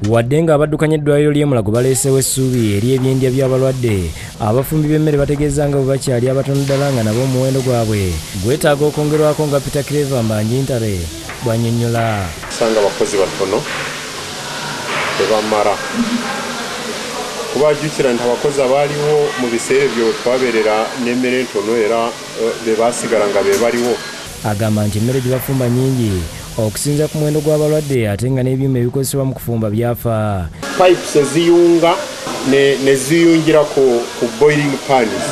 Wadde nga abaddukanya eddwaliro ly'e Mulago baleesewo essuubi eri ebyendya by'abalwadde, abafumbi b'emmere bategeeza nga bwe bakyali abatono ddala nga nabo omuwendo gwabwe gwetaaga okwongerwako nga Peter Clever Mbanjintare bw'annyonnyola. Usanga abakozi batono tebamala kubajjukira nti abakozi abaaliwo mu biseera ebyo twabeerera n'emmere ntono era be baasigala nga be baliwo. Agamba nti emmere gye bafumba nnyingi okusinza ku muwendo gw'abalwadde ate nga n'ebyuma ebikozesebwa mu kufumba byafa. Pipes eziyunga ne ziyungira ku boiling pans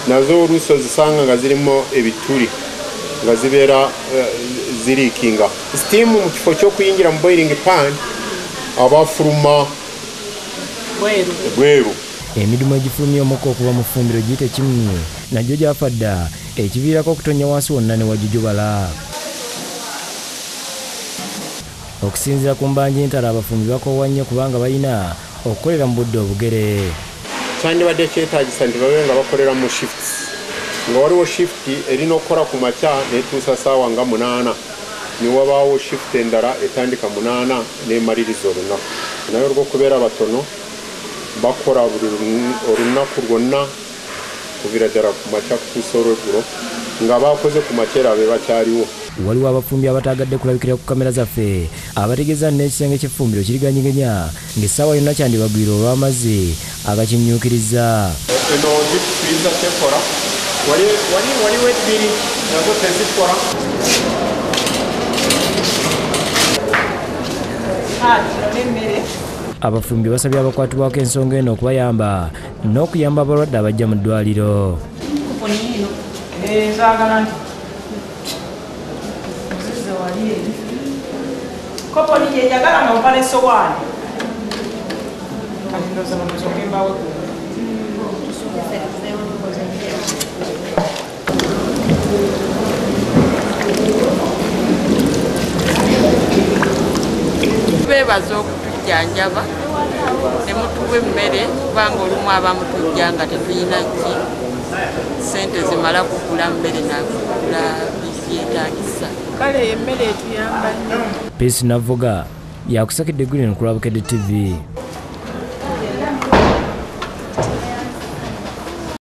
nazo oluusi ozisanga nga zirimu ebituli nga zibeera ziriikinga. Steam mu kifo ky'okuyingira mu boiling pan abafuluma bweru. Emidumu egifulumya omukka okuva mu ffumbiro giyite kimu nagyo gyafa dda ekiviirako okutonya wansi wonna ne wajujubala. Okusinziira ku Mbanjintare abafumbi bakoowa nnyo kubanga balina okukolera mu budde obugere. Kyandibadde kyetaagisa nti babe nga bakolera mu shifts nga waliwo shift erina okukola ku makya netuusa ssaawa nga 8 ne wabaawo shift endala etandika 8 n'emaliriza olunaku. Naye olw'okubeera batono bakola buli olunaku lwonna kuviira ddala ku makya kutuusa olweggulo nga bakoze ku makyera be bakyaliwo. Waliwo abafumbi abataagadde kulabikira ku kamera zaffe abategeeza n'ekisenge ky'effumbiro kiriganyiganya ng'essaawa yonna kyandibagwira olw'amazzi agakinyuukiriza. Eno zitusuliza tekola waliwo ebbiri nazo tezikola. Abafumbi basabye abakwatibwako ensonga eno okubayamba n'okuyamba abalwadde abajja mu ddwaliro. Koponi teyeeyagala ng'opala essowaani. Beebaza okutujjanjaba ne mutuwa emmere kubanga olumu abamu tujja nga tetulina ki ssente zimala kugula mmere nakugula byetaagisa. Kale emmere etuyamba nnyo. Peace Navuga yakusakidde Green ku Lwabukedde TV.